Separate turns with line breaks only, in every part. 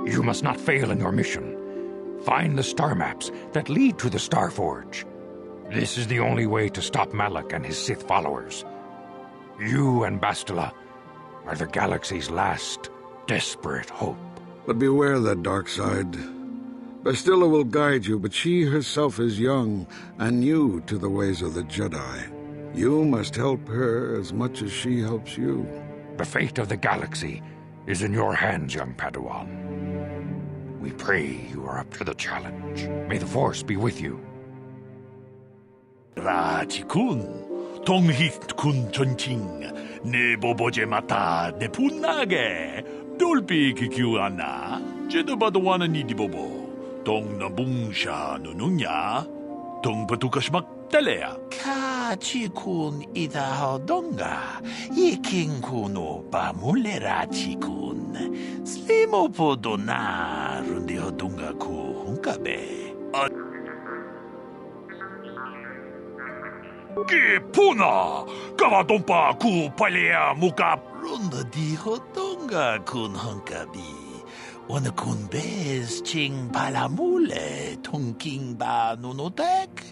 You must not fail in your mission. Find the star maps that lead to the Star Forge. This is the only way to stop Malak and his Sith followers. You and Bastila are the galaxy's last desperate hope.
But beware that dark side. Bastila will guide you, but she herself is young and new to the ways of the Jedi. You must help her as much as she helps you.
The fate of the galaxy is in your hands, young Padawan. We pray you are up to the challenge. May the Force be with you.
라지군, 동희군 전칭, 내 보보제 마타 내 분나게, 돌비 기규하나, 제도바도 와는 이디보보, 동나붕샤 누누냐, 동바두카시막 달래야. 카지군 이다하던가, 이킹군오 바물레라지군, 슬리모포도나 룬디호동가 쿠훈카베. Puna! Kavatompa ku palea muka! Runda di hotonga kun hunkabi. Wana kun bez ching palamule tongking ba nunotek.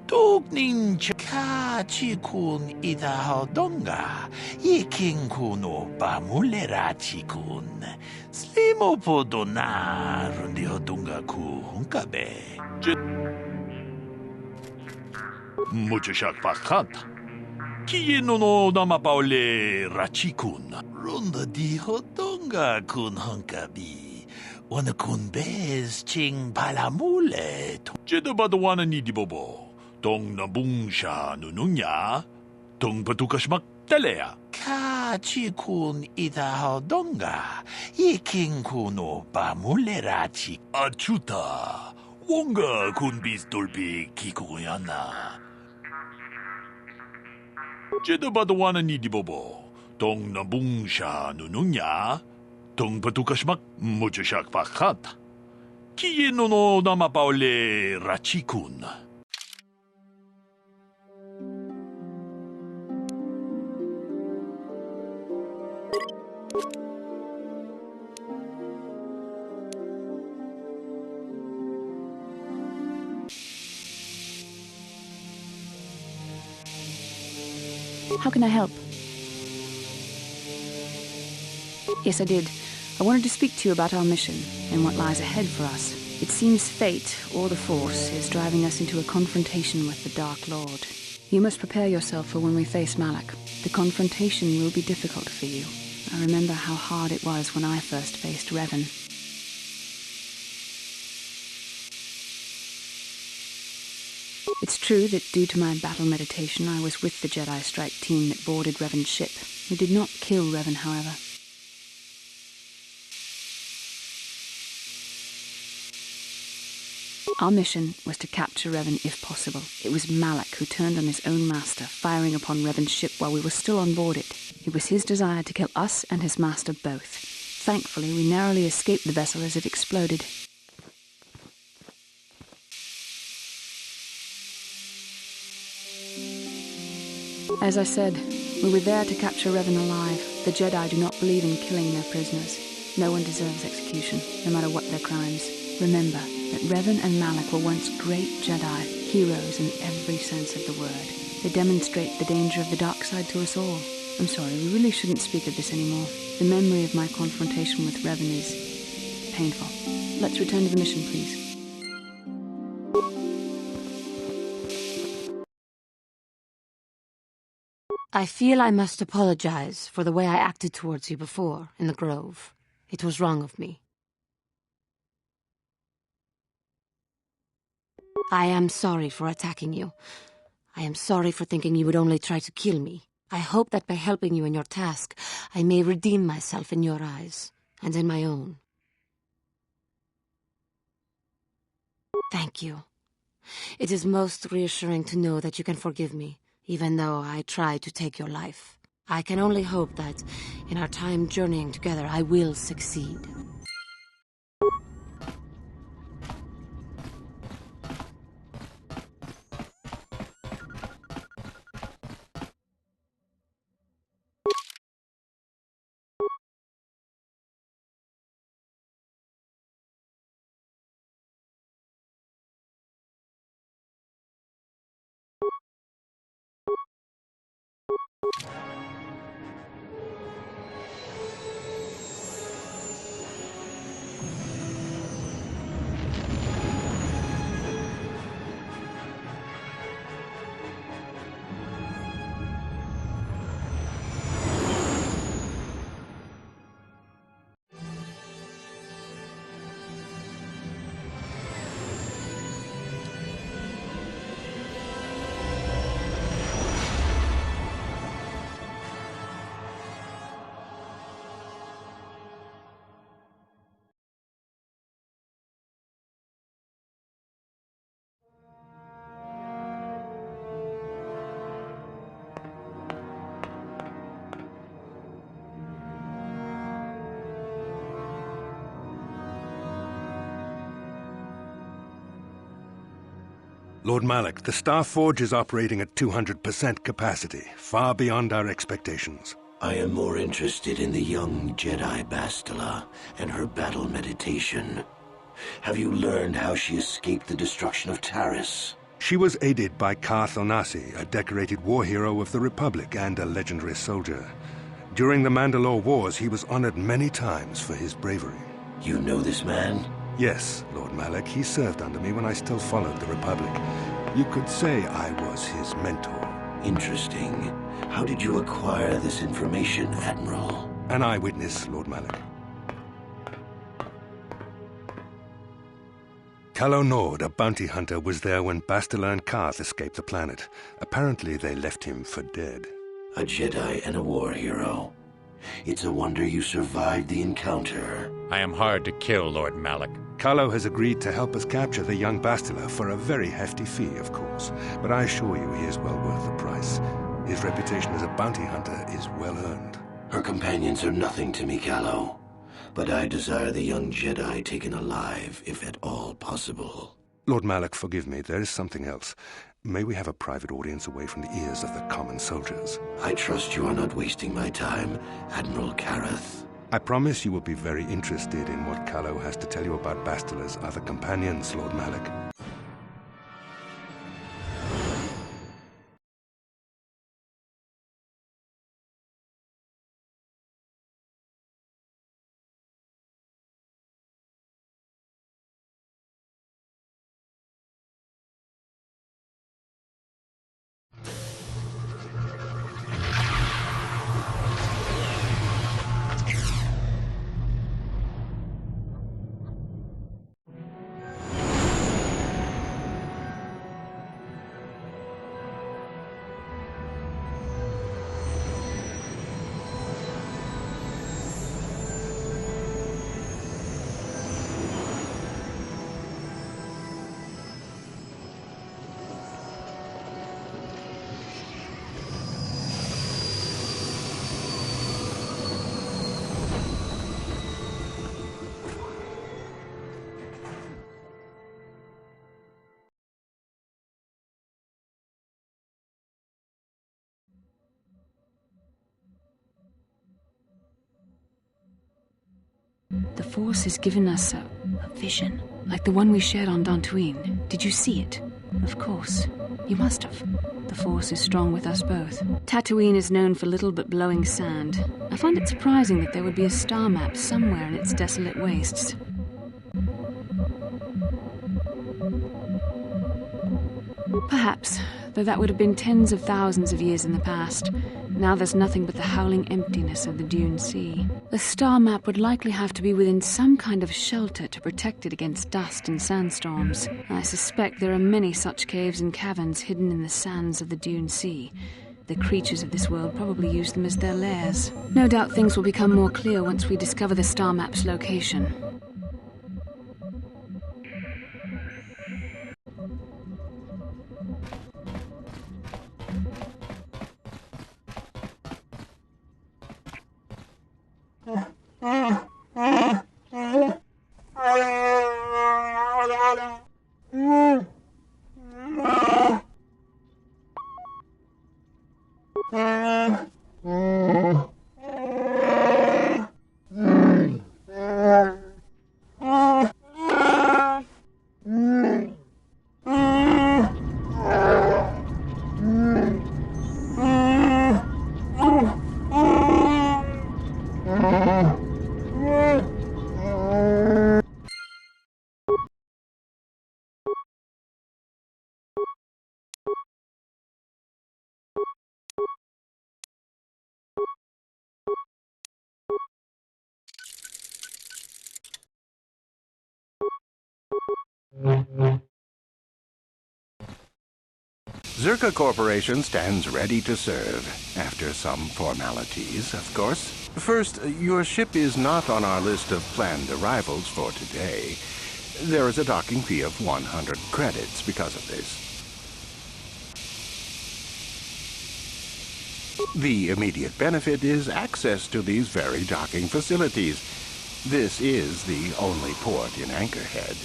Tugning chaka chi kun ida hodonga. Yiking kuno ba mulera chi kun. Slimo podona rundi hodonga ku hunkabe. Mucho shakpakat. Kieno no namapaole rachikun. Runda di hotonga kun hunkabi. Wana kun bez ching palamule. Jedabadwana ni di bobo. Tong nabungsha nununya. Tong patukashmak talea. Kachi kun ida hodonga. Iking kuno pamule rachi. Achuta. Wonga kun bis dolbi kikoyana. 제도바도와는 이디보보 동나붕샤 누누냐 동바두카시막 무주샥 바카타 키예노노 나마파올레 라치군.
How can I help? Yes, I did. I wanted to speak to you about our mission and what lies ahead for us. It seems fate, or the Force, is driving us into a confrontation with the Dark Lord. You must prepare yourself for when we face Malak. The confrontation will be difficult for you. I remember how hard it was when I first faced Revan. It's true that due to my battle meditation, I was with the Jedi strike team that boarded Revan's ship. We did not kill Revan, however. Our mission was to capture Revan if possible. It was Malak who turned on his own master, firing upon Revan's ship while we were still on board it. It was his desire to kill us and his master both. Thankfully, we narrowly escaped the vessel as it exploded. As I said, we were there to capture Revan alive. The Jedi do not believe in killing their prisoners. No one deserves execution, no matter what their crimes. Remember that Revan and Malak were once great Jedi, heroes in every sense of the word. They demonstrate the danger of the dark side to us all. I'm sorry, we really shouldn't speak of this anymore. The memory of my confrontation with Revan is painful. Let's return to the mission, please.
I feel I must apologize for the way I acted towards you before, in the Grove. It was wrong of me. I am sorry for attacking you. I am sorry for thinking you would only try to kill me. I hope that by helping you in your task, I may redeem myself in your eyes, and in my own. Thank you. It is most reassuring to know that you can forgive me, even though I tried to take your life. I can only hope that, in our time journeying together, I will succeed.
Lord Malak, the Star Forge is operating at 200% capacity, far beyond our expectations.
I am more interested in the young Jedi Bastila and her battle meditation. Have you learned how she escaped the destruction of Taris?
She was aided by Karth Onasi, a decorated war hero of the Republic and a legendary soldier. During the Mandalore Wars, he was honored many times for his bravery.
You know this man?
Yes, Lord Malak. He served under me when I still followed the Republic. You could say I was his mentor.
Interesting. How did you acquire this information, Admiral?
An eyewitness, Lord Malak. Calo Nord, a bounty hunter, was there when Bastila and Karth escaped the planet. Apparently they left him for dead.
A Jedi and a war hero. It's a wonder you survived the encounter.
I am hard to kill, Lord Malak.
Calo has agreed to help us capture the young Bastila for a very hefty fee, of course. But I assure you he is well worth the price. His reputation as a bounty hunter is well earned.
Her companions are nothing to me, Calo. But I desire the young Jedi taken alive, if at all possible.
Lord Malak, forgive me, there is something else. May we have a private audience away from the ears of the common soldiers?
I trust you are not wasting my time, Admiral Kareth.
I promise you will be very interested in what Calo has to tell you about Bastila's other companions, Lord Malak.
The Force has given us a vision, like the one we shared on Tatooine. Did you see it? Of course. You must have. The Force is strong with us both. Tatooine is known for little but blowing sand. I find it surprising that there would be a star map somewhere in its desolate wastes. Perhaps, though that would have been tens of thousands of years in the past. Now there's nothing but the howling emptiness of the Dune Sea. The star map would likely have to be within some kind of shelter to protect it against dust and sandstorms. I suspect there are many such caves and caverns hidden in the sands of the Dune Sea. The creatures of this world probably use them as their lairs. No doubt things will become more clear once we discover the star map's location.
Zerka Corporation stands ready to serve, after some formalities, of course. First, your ship is not on our list of planned arrivals for today. There is a docking fee of 100 credits because of this. The immediate benefit is access to these very docking facilities. This is the only port in Anchorhead.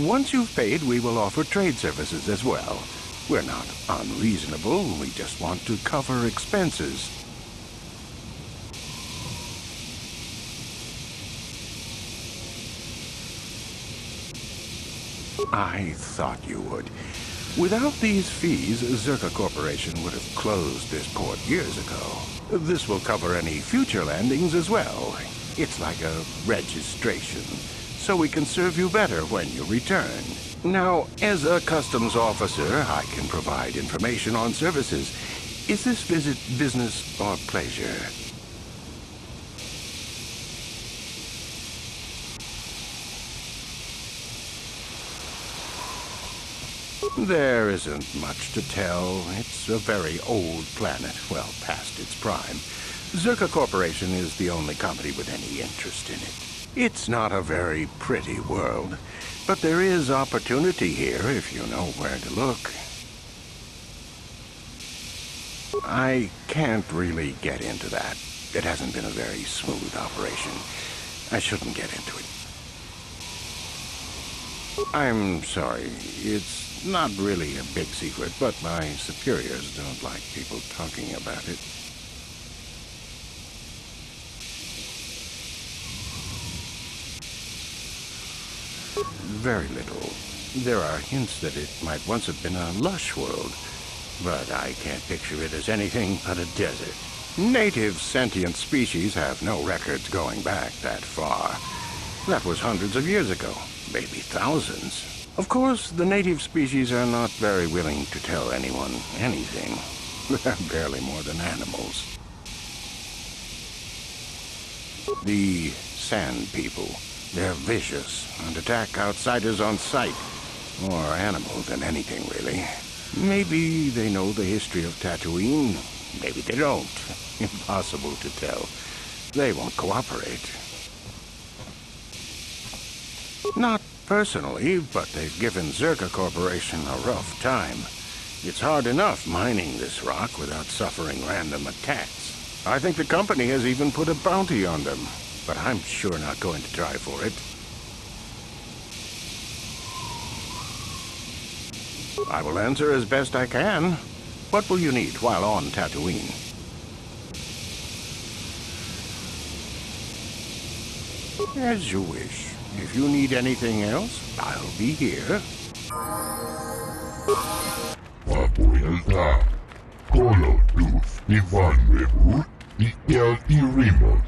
Once you've paid, we will offer trade services as well. We're not unreasonable, we just want to cover expenses. I thought you would. Without these fees, Zerka Corporation would have closed this port years ago. This will cover any future landings as well. It's like a registration, so we can serve you better when you return. Now, as a customs officer, I can provide information on services. Is this visit business or pleasure? There isn't much to tell. It's a very old planet, well past its prime. Zerka Corporation is the only company with any interest in it. It's not a very pretty world, but there is opportunity here if you know where to look. I can't really get into that. It hasn't been a very smooth operation. I shouldn't get into it. I'm sorry. It's not really a big secret, but my superiors don't like people talking about it. Very little. There are hints that it might once have been a lush world, but I can't picture it as anything but a desert. Native sentient species have no records going back that far. That was hundreds of years ago, maybe thousands. Of course, the native species are not very willing to tell anyone anything. They're barely more than animals. The Sand People. They're vicious and attack outsiders on sight. More animal than anything, really. Maybe they know the history of Tatooine. Maybe they don't. Impossible to tell. They won't cooperate. Not personally, but they've given Zerka Corporation a rough time. It's hard enough mining this rock without suffering random attacks. I think the company has even put a bounty on them, but I'm sure not going to try for it. I will answer as best I can. What will you need while on Tatooine? As you wish. If you need anything else, I'll be here.
Papuilta, Colo Tuf, Ivan Rebut, Ikel Remote.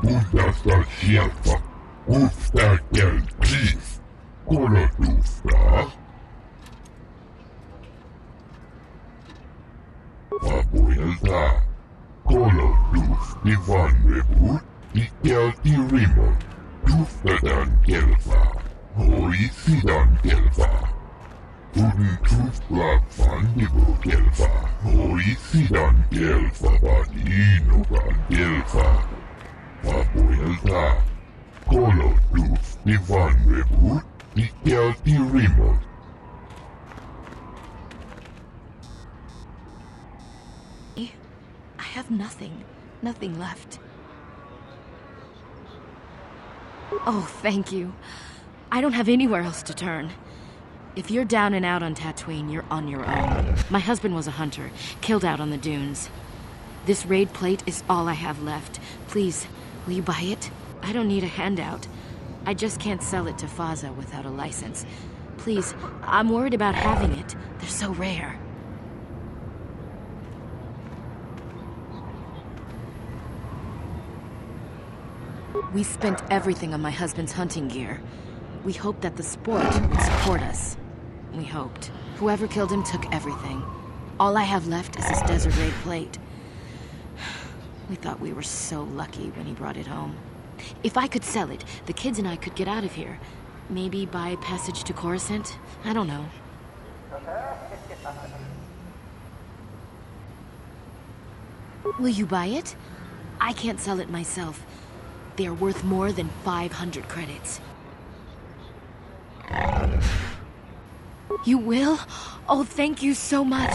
Budasta Shelfa, Ufta Kel Chief, Colo Tufta. Papuilta, Colo Tuf, Ivan Rebut, Ikel Remote. Tuftadan Kelfa, Hoi Sidan Kelfa. Tuden Tufblad Fandibo Kelfa, Hoi Sidan Kelfa, Badino Van Kelfa. Papuelta, Colo Tuf, Ivan Rebut, Ikel Remote.
I have nothing left. Oh, thank you. I don't have anywhere else to turn. If you're down and out on Tatooine, you're on your own. My husband was a hunter, killed out on the dunes. This raid plate is all I have left. Please, will you buy it? I don't need a handout. I just can't sell it to Faza without a license. Please, I'm worried about having it. They're so rare. We spent everything on my husband's hunting gear. We hoped that the sport would support us. We hoped. Whoever killed him took everything. All I have left is his desert raid plate. We thought we were so lucky when he brought it home. If I could sell it, the kids and I could get out of here. Maybe buy passage to Coruscant? I don't know. Will you buy it? I can't sell it myself. They are worth more than 500 credits. You will? Oh, thank you so much.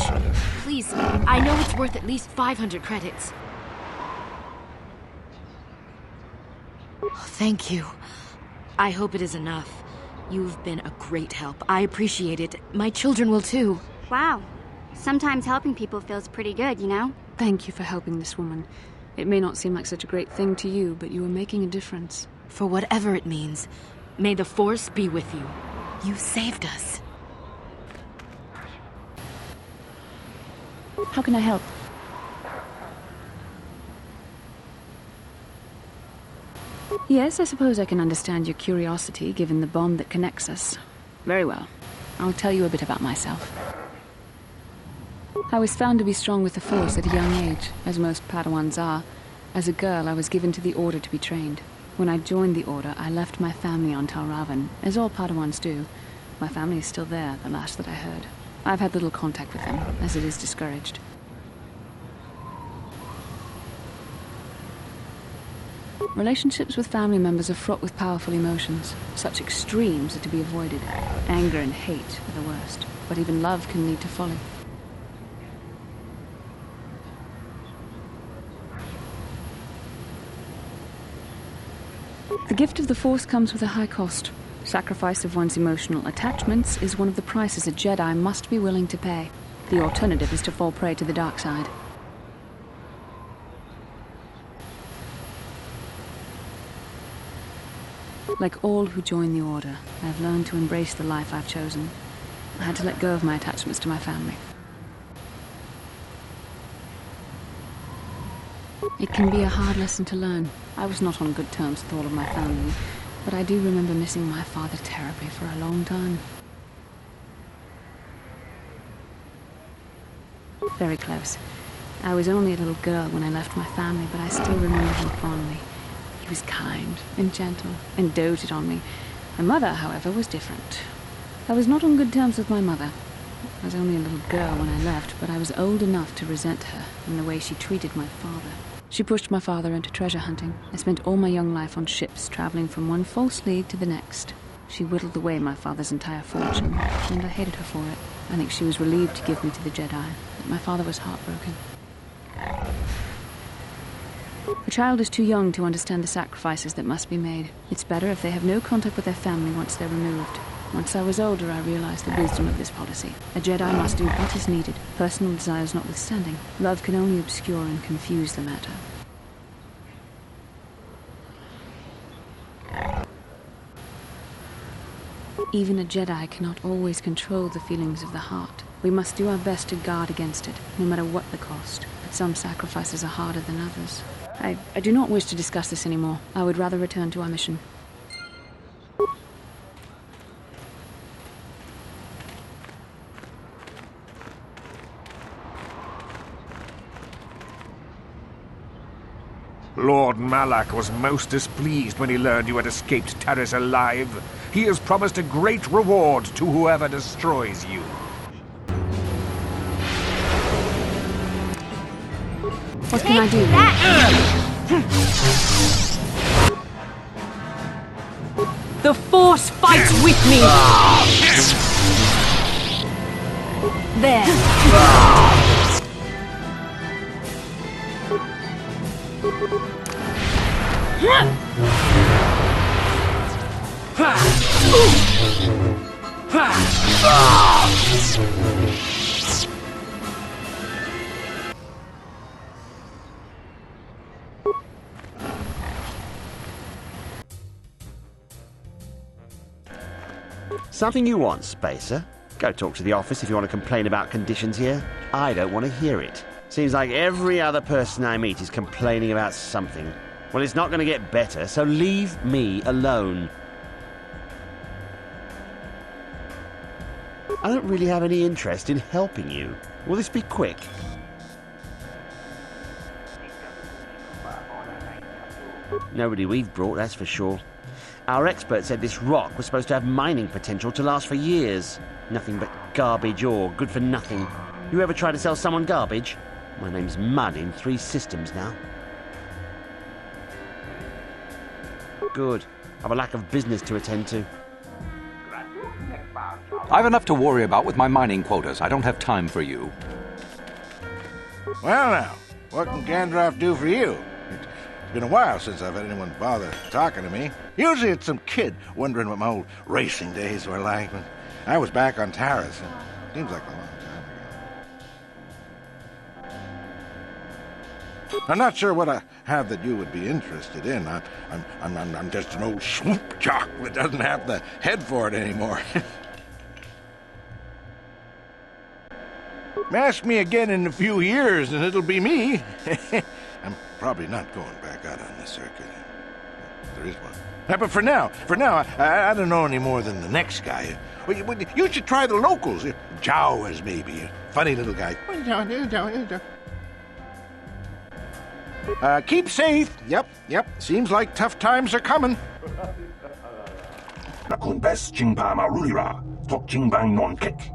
Please, I know it's worth at least 500 credits. Thank you. I hope it is enough. You've been a great help. I appreciate it. My children will too.
Wow. Sometimes helping people feels pretty good, you know?
Thank you for helping this woman. It may not seem like such a great thing to you, but you are making a difference.
For whatever it means, may the Force be with you. You saved us.
How can I help? Yes, I suppose I can understand your curiosity, given the bond that connects us. Very well. I'll tell you a bit about myself. I was found to be strong with the Force at a young age, as most Padawans are. As a girl, I was given to the Order to be trained. When I joined the Order, I left my family on Talravan, as all Padawans do. My family is still there, the last that I heard. I've had little contact with them, as it is discouraged. Relationships with family members are fraught with powerful emotions. Such extremes are to be avoided. Anger and hate are the worst, but even love can lead to folly. The gift of the Force comes with a high cost. Sacrifice of one's emotional attachments is one of the prices a Jedi must be willing to pay. The alternative is to fall prey to the dark side. Like all who join the Order, I have learned to embrace the life I've chosen. I had to let go of my attachments to my family. It can be a hard lesson to learn. I was not on good terms with all of my family, but I do remember missing my father terribly for a long time. Very close. I was only a little girl when I left my family, but I still remember him fondly. He was kind and gentle and doted on me. My mother, however, was different. I was not on good terms with my mother. I was only a little girl when I left, but I was old enough to resent her in the way she treated my father. She pushed my father into treasure hunting. I spent all my young life on ships, traveling from one false league to the next. She whittled away my father's entire fortune, and I hated her for it. I think she was relieved to give me to the Jedi, but my father was heartbroken. A child is too young to understand the sacrifices that must be made. It's better if they have no contact with their family once they're removed. Once I was older, I realized the wisdom of this policy. A Jedi must do what is needed, personal desires notwithstanding. Love can only obscure and confuse the matter. Even a Jedi cannot always control the feelings of the heart. We must do our best to guard against it, no matter what the cost. But some sacrifices are harder than others. I do not wish to discuss this anymore. I would rather return to our mission.
Lord Malak was most displeased when he learned you had escaped Taris alive. He has promised a great reward to whoever destroys you.
What can I do?
The Force fights with me! There!
Something you want, Spacer? Go talk to the office if you want to complain about conditions here. I don't want to hear it. Seems like every other person I meet is complaining about something. Well, it's not going to get better, so leave me alone. I don't really have any interest in helping you. Will this be quick? Nobody we've brought, that's for sure. Our expert said this rock was supposed to have mining potential to last for years. Nothing but garbage ore, good for nothing. You ever try to sell someone garbage? My name's Mud in 3 systems now. Good. I've a lack of business to attend to.
I've enough to worry about with my mining quotas. I don't have time for you.
Well now, what can Gandalf do for you? It's been a while since I've had anyone bother talking to me. Usually it's some kid wondering what my old racing days were like when I was back on Taris. Seems like a long time ago. I'm not sure what I have that you would be interested in. I'm just an old swoop jock that doesn't have the head for it anymore. Ask me again in a few years and it'll be me. I'm probably not going back out on the circuit. There is one. But for now, I don't know any more than the next guy. You should try the locals. Jawas, maybe. A funny little guy. Keep safe. Yep. Seems like tough times are coming.
Nakun bes jingpa marulira, tok jingbang non kek.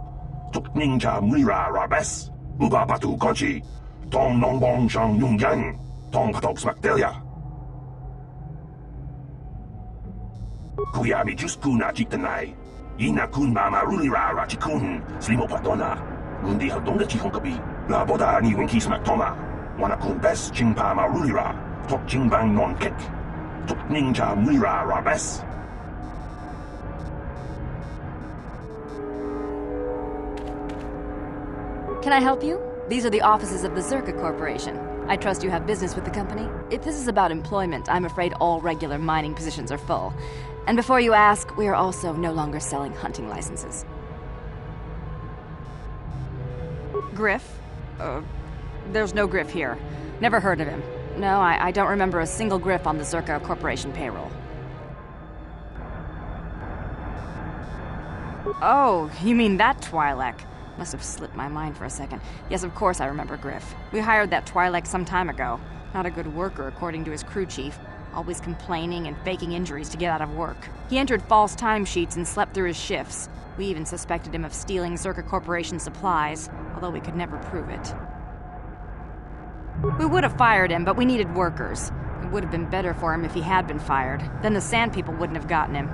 Tok ninja mulira rabes, uba batu goji, tong nongbong shang yung yang, tong patok smakdelia. Kuya mi jusku na jiktanai, ina kun mama rulira rachikun, slimo patona, undi hadonga chihonkabi, la boda ni winki smaktoma, wanakun bes jingpa marulira, tok jingbang non kek, tok ninja mulira rabes.
Can I help you? These are the offices of the Zerka Corporation. I trust you have business with the company. If this is about employment, I'm afraid all regular mining positions are full. And before you ask, we are also no longer selling hunting licenses. Griff? There's no Griff here. Never heard of him. No, I don't remember a single Griff on the Zerka Corporation payroll. Oh, you mean that Twi'lek? Must have slipped my mind for a second. Yes, of course I remember Griff. We hired that Twi'lek some time ago. Not a good worker, according to his crew chief. Always complaining and faking injuries to get out of work. He entered false timesheets and slept through his shifts. We even suspected him of stealing Zerka Corporation supplies, although we could never prove it. We would have fired him, but we needed workers. It would have been better for him if he had been fired. Then the Sand People wouldn't have gotten him.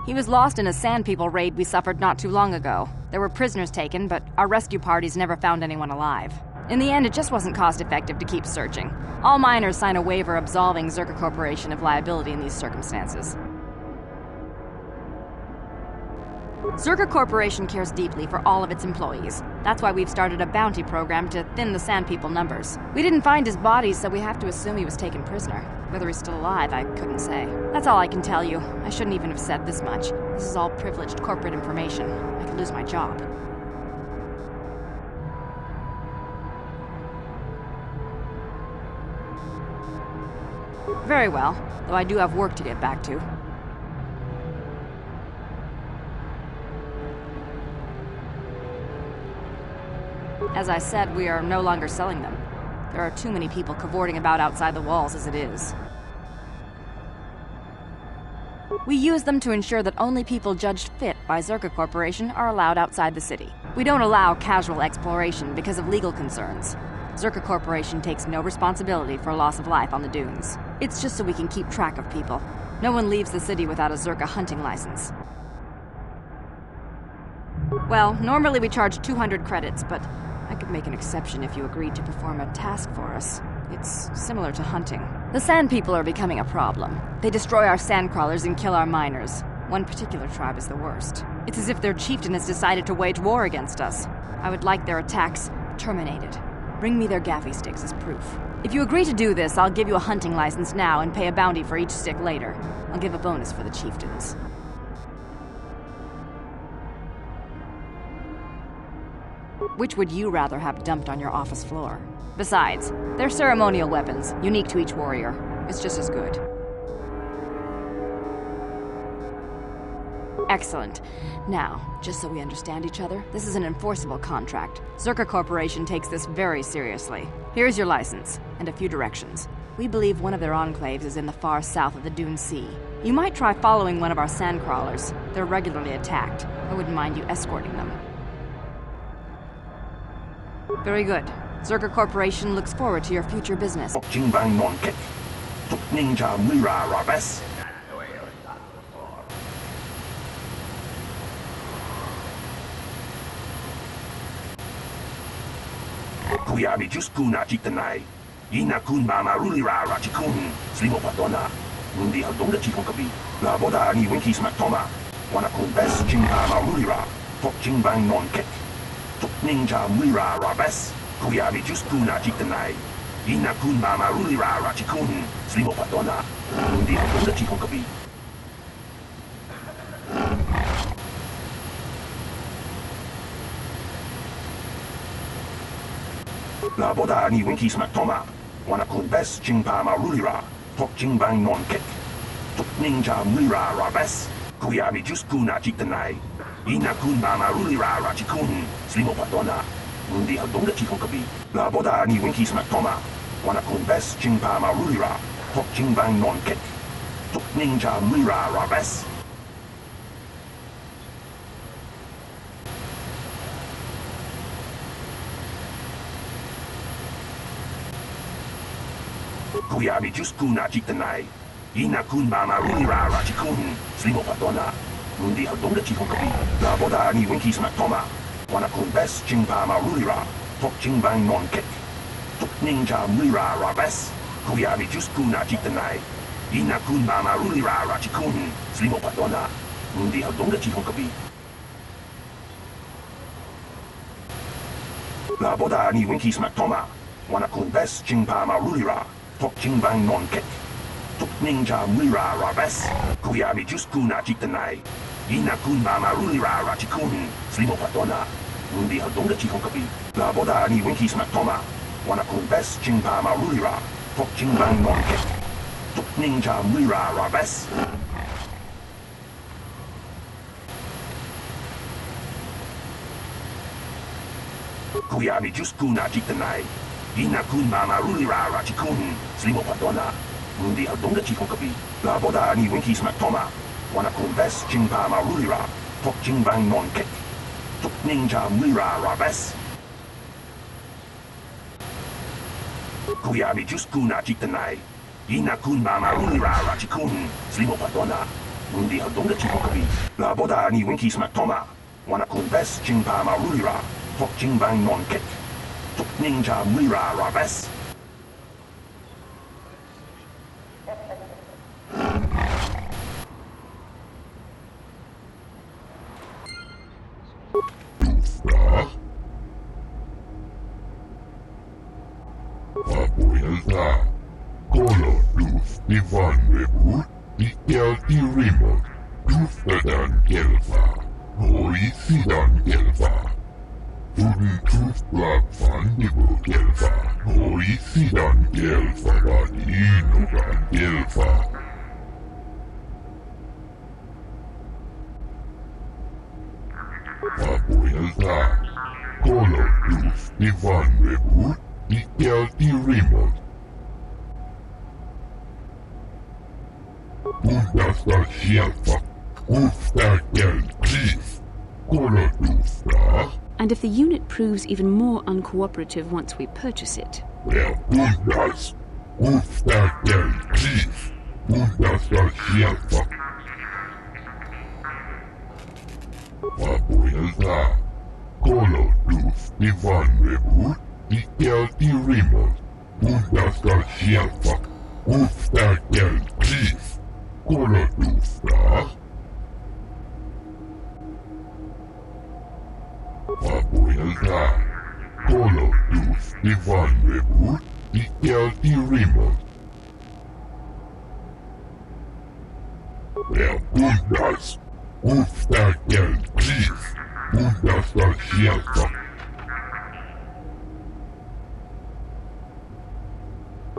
He was lost in a Sand People raid we suffered not too long ago. There were prisoners taken, but our rescue parties never found anyone alive. In the end, it just wasn't cost-effective to keep searching. All miners sign a waiver absolving Zerka Corporation of liability in these circumstances. Zerka Corporation cares deeply for all of its employees. That's why we've started a bounty program to thin the Sand People numbers. We didn't find his body, so we have to assume he was taken prisoner. Whether he's still alive, I couldn't say. That's all I can tell you. I shouldn't even have said this much. This is all privileged corporate information. I could lose my job. Very well, though I do have work to get back to. As I said, we are no longer selling them. There are too many people cavorting about outside the walls as it is. We use them to ensure that only people judged fit by Zerka Corporation are allowed outside the city. We don't allow casual exploration because of legal concerns. Zerka Corporation takes no responsibility for loss of life on the dunes. It's just so we can keep track of people. No one leaves the city without a Zerka hunting license. Well, normally we charge 200 credits, but I could make an exception if you agreed to perform a task for us. It's similar to hunting. The Sand People are becoming a problem. They destroy our sandcrawlers and kill our miners. One particular tribe is the worst. It's as if their chieftain has decided to wage war against us. I would like their attacks terminated. Bring me their gaffy sticks as proof. If you agree to do this, I'll give you a hunting license now and pay a bounty for each stick later. I'll give a bonus for the chieftains. Which would you rather have dumped on your office floor? Besides, they're ceremonial weapons, unique to each warrior. It's just as good. Excellent. Now, just so we understand each other, this is an enforceable contract. Zerka Corporation takes this very seriously. Here's your license, and a few directions. We believe one of their enclaves is in the far south of the Dune Sea. You might try following one of our sandcrawlers. They're regularly attacked. I wouldn't mind you escorting them. Very good. Zerka Corporation looks forward to your future business.
Kuyami Juskuna Chitanai. Ina kun mama rulira rachikun. Slimo patona. Mundi hadonga chikokabi. La boda ni winkis matoma. Wana kun bes chingama rulira. Tok chingbang non kek. Tok ninja mira rabes. Kuyami Juskuna Chitanai. Ina kun mama rulira rachikun. Slimo patona. Mundi hadonga chikokabi. La boda ni winkis matoma. Wana kun bes chingpama rulira. Tok chingbang non kek. Tok ninja mira rabes. Kuyami juskuna chitanai. Ina kun mama rulira rachikun. Slimo patona. Mundi hadonga chikokabi. La boda ni winkis matoma. Wana kun bes chingpama rulira. Tok chingbang non kek. Tok ninja mira rabes. Kuyami juskuna chitanai. Ina kun mama rulira rachikun. Slimo patona. Mundi hadonga chikokabi. La boda ni winkis matoma. Wana kun bes chingpama rulira. Tok chingbang non kek. Tok ninja mira rabes. Kuyami juskuna chitanai. Ina kun mama rulira rachikun. Slimo patona. Mundi hadonga chikokabi. La boda ni winkis matoma. Wana kun bes chingpama rulira. Tok chingbang non kek. Tok ninja mira rabes. Kuyami juskuna chitanai. Ina kun mama rulira rachikun. Slimo patona. Mundi hadonga chikokabi. La boda ni winkis matoma. Wana kun bes chingpama rulira. Tok chingbang non kek. Tok ninja mira rabes. Kuyami juskuna chitanai. Ina kun mama rulira rachikun. Slimo patona. Mundi hadonga chikokabi. La boda ni winkis matoma. Wana kun bes chingpama rulira. Tok chingbang non kek. Tok ninja mira rabes. Kuyami juskuna chitanai. Ina kun mama rulira rachikun. Slimo patona. Mundi hadonga chikokabi. La boda ni winkis matoma. Wana kun bes chingpama rulira. Tok chingbang non kek. Tok ninja mira rabes.
Abuelta, Kolo Luz Divan Rebut, Ikel Irimot, Tuftadan Kelva, Hoi Sidan Kelva, Tuden Tufblad Van Dibu Kelva, Hoi Sidan Kelva, Vadinodan Kelva. Abuelta, Kolo Luz Divan Rebut, Ikel Irimot. Undasta Shelfa, Ufta Kel Chief, Kolo Lufta.
And if the unit proves even more uncooperative once we purchase it?
Well, Undas, Ufta Kel Chief, Undasta Shelfa. Abuelta, Kolo Luz Divan Rebut. Ikel Irimot, Undasta Shelfa, Ufta Kel Chief, Kolo Lufta. Abuelta, Kolo Luz Divan Rebut, Ikel Irimot. Well, Undas, Ufta Kel Chief, Undasta Shelfa.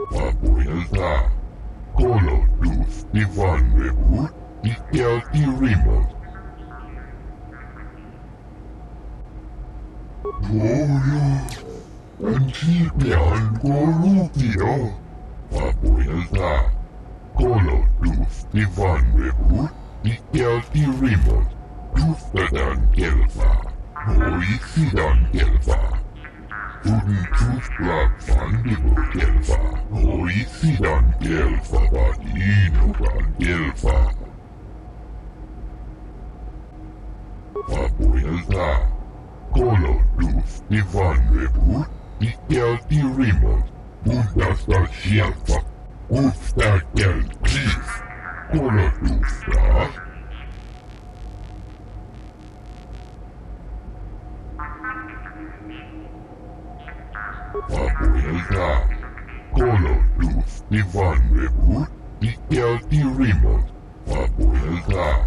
Papuilta. Colotus Divan Rebut. Ikelti Remote. Gloria. Antipian Corruptio. Papuilta. Colotus Divan Rebut. Ikelti Remote. Tustadan Gelfa. Hoixidan Gelfa. Tudus Blackfan Dibu Gelfa. Hoixidan Gelfa Badinogan Gelfa. Papuilta. Colotus Divan Rebut. Ikelti Remote. Bundasta Gelfa. Ufta Gel Chief. Colotus Da. Papuilta. Colotus Divan Rebut. Ikelti Remote. Papuilta.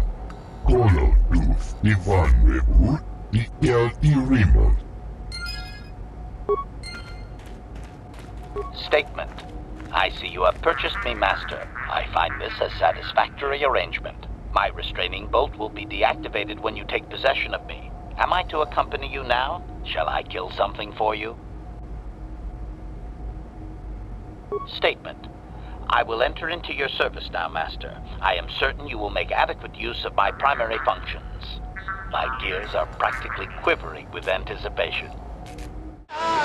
Colotus Divan Rebut. Ikelti Remote.
Statement. I see you have purchased me, Master. I find this a satisfactory arrangement. My restraining bolt will be deactivated when you take possession of me. Am I to accompany you now? Shall I kill something for you? Statement. I will enter into your service now, Master. I am certain you will make adequate use of my primary functions. My gears are practically quivering with anticipation.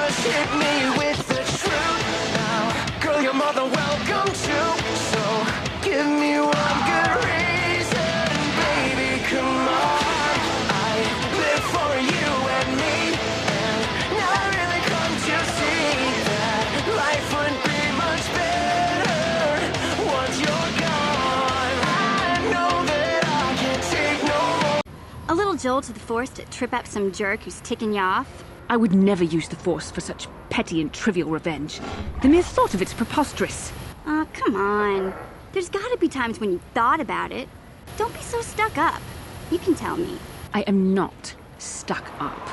Hit me with the truth now. Girl, your mother welcome too. So give me one good reason, baby, come on. I live for you and me, and now I really come to see that life would be much better once you're gone. I know that I can't take no more.
A little jolt to the force to trip up some jerk who's ticking you off?
I would never use the Force for such petty and trivial revenge. The mere thought of it's preposterous.
Aw, come on. There's gotta be times when you thought about it. Don't be so stuck up. You can tell me.
I am not stuck up.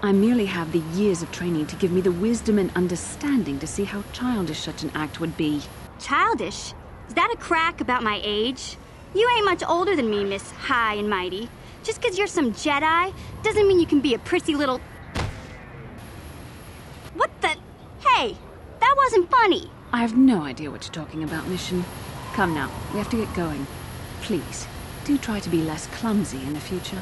I merely have the years of training to give me the wisdom and understanding to see how childish such an act would be.
Childish? Is that a crack about my age? You ain't much older than me, Miss High and Mighty. Just 'cause you're some Jedi doesn't mean you can be a prissy little... What the... Hey, that wasn't funny.
I have no idea what you're talking about, Mission. Come now, we have to get going. Please, do try to be less clumsy in the future.